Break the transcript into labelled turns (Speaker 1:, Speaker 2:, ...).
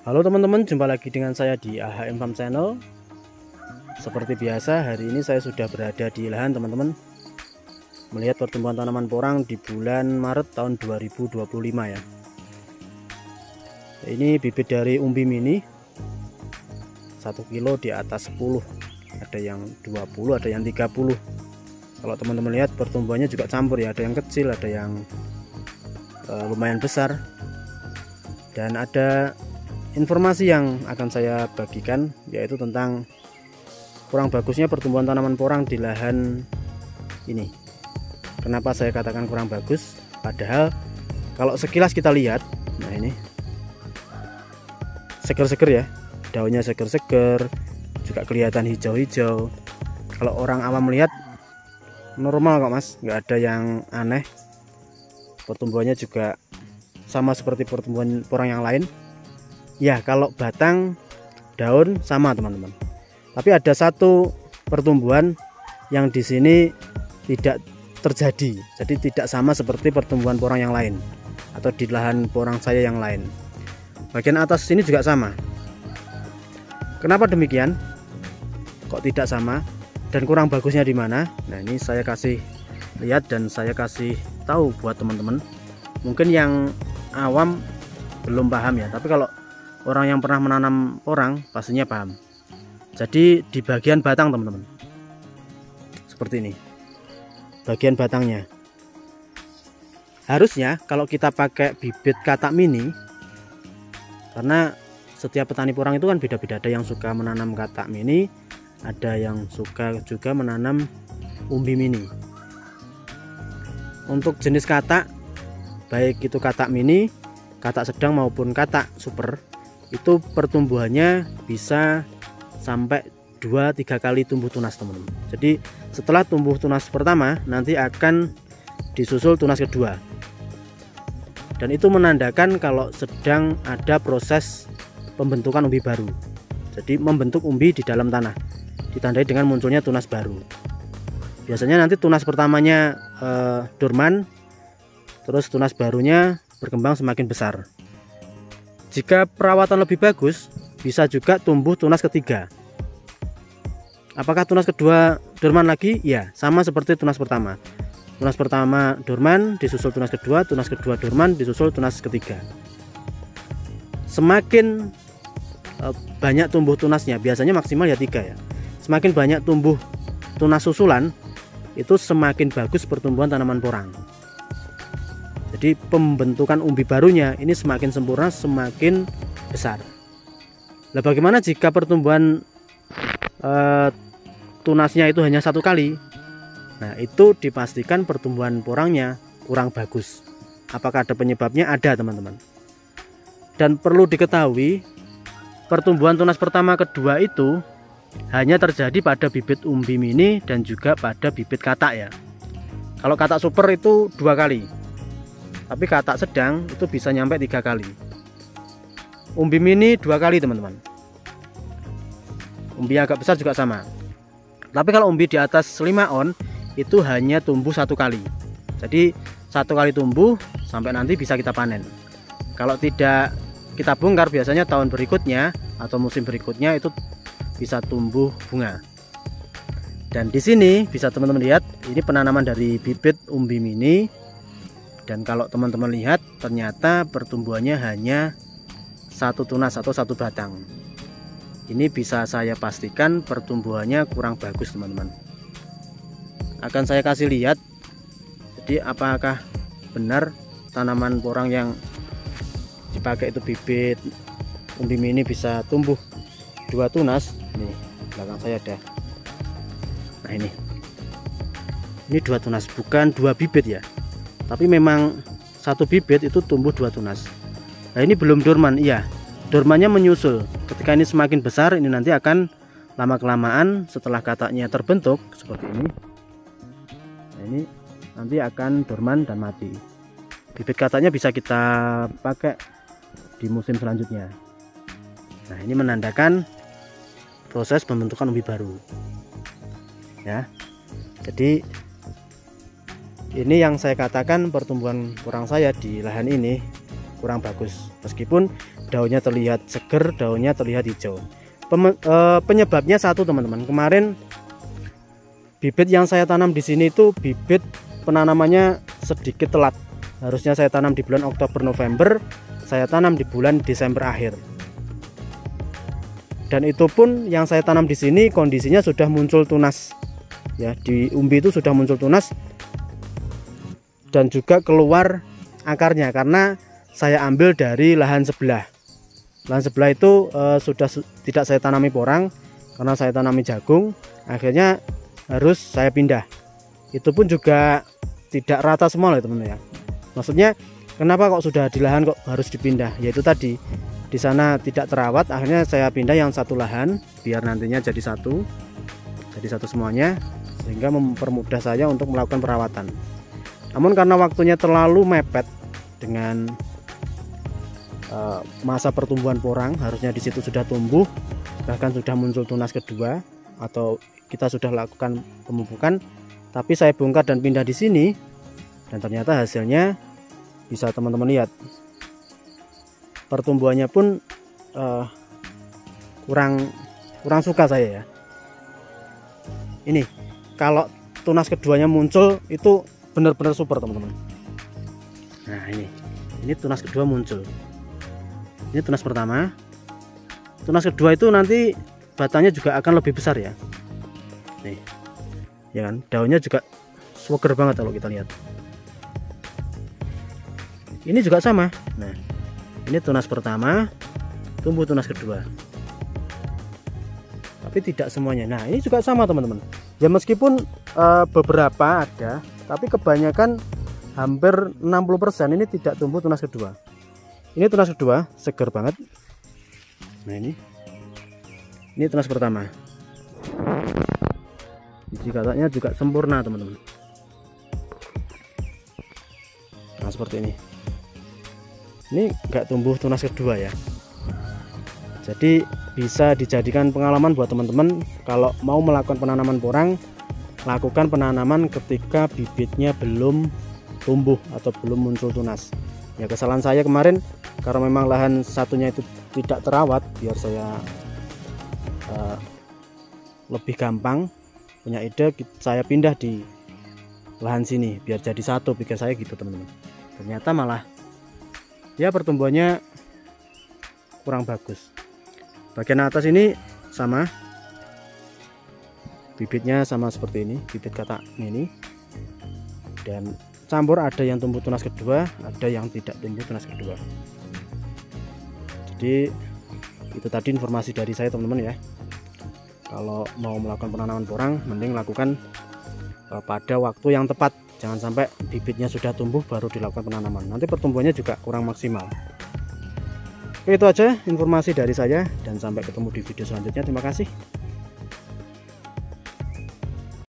Speaker 1: Halo teman-teman, jumpa lagi dengan saya di AHM Farm Channel. Seperti biasa, hari ini saya sudah berada di lahan teman-teman, melihat pertumbuhan tanaman porang di bulan Maret tahun 2025 ya. Ini bibit dari umbi mini 1 kilo di atas 10, ada yang 20, ada yang 30. Kalau teman-teman lihat pertumbuhannya juga campur ya, ada yang kecil, ada yang lumayan besar. Dan ada informasi yang akan saya bagikan, yaitu tentang kurang bagusnya pertumbuhan tanaman porang di lahan ini. Kenapa saya katakan kurang bagus? Padahal kalau sekilas kita lihat, nah ini seger-seger ya, daunnya seger-seger, juga kelihatan hijau-hijau. Kalau orang awam melihat normal kok mas, nggak ada yang aneh. Pertumbuhannya juga sama seperti pertumbuhan porang yang lain. Ya, kalau batang, daun sama teman-teman. Tapi ada satu pertumbuhan yang di sini tidak terjadi. Jadi tidak sama seperti pertumbuhan porang yang lain atau di lahan porang saya yang lain. Bagian atas sini juga sama. Kenapa demikian? Kok tidak sama? Dan kurang bagusnya di mana? Nah, ini saya kasih lihat dan saya kasih tahu buat teman-teman. Mungkin yang awam belum paham ya, tapi kalau orang yang pernah menanam porang pastinya paham. Jadi di bagian batang teman-teman, seperti ini bagian batangnya. Harusnya kalau kita pakai bibit katak mini, karena setiap petani porang itu kan beda-beda. Ada yang suka menanam katak mini, ada yang suka juga menanam umbi mini. Untuk jenis katak, baik itu katak mini, katak sedang maupun katak super, itu pertumbuhannya bisa sampai 2-3 kali tumbuh tunas teman-teman. Jadi setelah tumbuh tunas pertama, nanti akan disusul tunas kedua. Dan itu menandakan kalau sedang ada proses pembentukan umbi baru. Jadi membentuk umbi di dalam tanah, ditandai dengan munculnya tunas baru. Biasanya nanti tunas pertamanya dorman, terus tunas barunya berkembang semakin besar. Jika perawatan lebih bagus, bisa juga tumbuh tunas ketiga. Apakah tunas kedua dorman lagi? Ya, sama seperti tunas pertama. Tunas pertama dorman, disusul tunas kedua dorman, disusul tunas ketiga. Semakin banyak tumbuh tunasnya, biasanya maksimal ya 3 ya. Semakin banyak tumbuh tunas susulan, itu semakin bagus pertumbuhan tanaman porang. Jadi pembentukan umbi barunya ini semakin sempurna, semakin besar. Nah, bagaimana jika pertumbuhan tunasnya itu hanya 1 kali? Nah, itu dipastikan pertumbuhan porangnya kurang bagus. Apakah ada penyebabnya? Ada teman-teman. Dan perlu diketahui, pertumbuhan tunas pertama kedua itu hanya terjadi pada bibit umbi mini dan juga pada bibit katak ya. Kalau katak super itu 2 kali, tapi katak sedang itu bisa nyampe 3 kali. Umbi mini 2 kali teman-teman. Umbi agak besar juga sama. Tapi kalau umbi di atas 5 on itu hanya tumbuh 1 kali. Jadi 1 kali tumbuh sampai nanti bisa kita panen. Kalau tidak kita bongkar, biasanya tahun berikutnya atau musim berikutnya itu bisa tumbuh bunga. Dan di sini bisa teman-teman lihat, ini penanaman dari bibit umbi mini. Dan kalau teman-teman lihat, ternyata pertumbuhannya hanya 1 tunas atau 1 batang. Ini bisa saya pastikan pertumbuhannya kurang bagus teman-teman. Akan saya kasih lihat, jadi apakah benar tanaman porang yang dipakai itu bibit umbi mini bisa tumbuh 2 tunas. Nih belakang saya ada. Nah ini 2 tunas, bukan 2 bibit ya, tapi memang 1 bibit itu tumbuh 2 tunas. Nah ini belum dorman, iya, dormannya menyusul. Ketika ini semakin besar, ini nanti akan lama-kelamaan setelah kataknya terbentuk seperti ini. Nah ini nanti akan dorman dan mati. Bibit kataknya bisa kita pakai di musim selanjutnya. Nah ini menandakan proses pembentukan umbi baru ya. Jadi ini yang saya katakan pertumbuhan porang saya di lahan ini kurang bagus, meskipun daunnya terlihat seger, daunnya terlihat hijau. Penyebabnya satu teman-teman, kemarin bibit yang saya tanam di sini itu bibit penanamannya sedikit telat. Harusnya saya tanam di bulan Oktober November, saya tanam di bulan Desember akhir. Dan itu pun yang saya tanam di sini kondisinya sudah muncul tunas. Ya, di umbi itu sudah muncul tunas dan juga keluar akarnya karena saya ambil dari lahan sebelah. Lahan sebelah itu sudah tidak saya tanami porang karena saya tanami jagung, akhirnya harus saya pindah. Itu pun juga tidak rata semua loh teman-teman ya. Maksudnya kenapa kok sudah di lahan kok harus dipindah? Yaitu tadi di sana tidak terawat, akhirnya saya pindah yang satu lahan biar nantinya jadi satu semuanya, sehingga mempermudah saya untuk melakukan perawatan. Namun karena waktunya terlalu mepet dengan masa pertumbuhan porang, harusnya di situ sudah tumbuh, bahkan sudah muncul tunas kedua atau kita sudah lakukan pemupukan, tapi saya bongkar dan pindah di sini, dan ternyata hasilnya bisa teman-teman lihat. Pertumbuhannya pun kurang suka saya ya. Ini kalau tunas keduanya muncul itu benar-benar super teman-teman. Nah ini tunas kedua muncul. Ini tunas pertama. Tunas kedua itu nanti batangnya juga akan lebih besar ya. Nih, ya kan, daunnya juga seger banget kalau kita lihat. Ini juga sama. Nah, ini tunas pertama, tumbuh tunas kedua. Tapi tidak semuanya. Nah, ini juga sama teman-teman. Ya meskipun beberapa ada, tapi kebanyakan hampir 60% ini tidak tumbuh tunas kedua. Ini tunas kedua, seger banget. Nah ini tunas pertama. Biji kataknya juga sempurna teman-teman. Nah seperti ini. Ini enggak tumbuh tunas kedua ya. Jadi bisa dijadikan pengalaman buat teman-teman kalau mau melakukan penanaman porang, lakukan penanaman ketika bibitnya belum tumbuh atau belum muncul tunas. Ya kesalahan saya kemarin karena memang lahan satunya itu tidak terawat, biar saya lebih gampang punya ide, saya pindah di lahan sini biar jadi satu, pikir saya gitu teman-teman. Ternyata malah ya pertumbuhannya kurang bagus. Bagian atas ini sama, bibitnya sama seperti ini, bibit katak ini, dan campur, ada yang tumbuh tunas kedua, ada yang tidak tumbuh tunas kedua. Jadi itu tadi informasi dari saya teman-teman ya. Kalau mau melakukan penanaman porang, mending lakukan pada waktu yang tepat. Jangan sampai bibitnya sudah tumbuh baru dilakukan penanaman, nanti pertumbuhannya juga kurang maksimal. Oke, itu aja informasi dari saya, dan sampai ketemu di video selanjutnya. Terima kasih.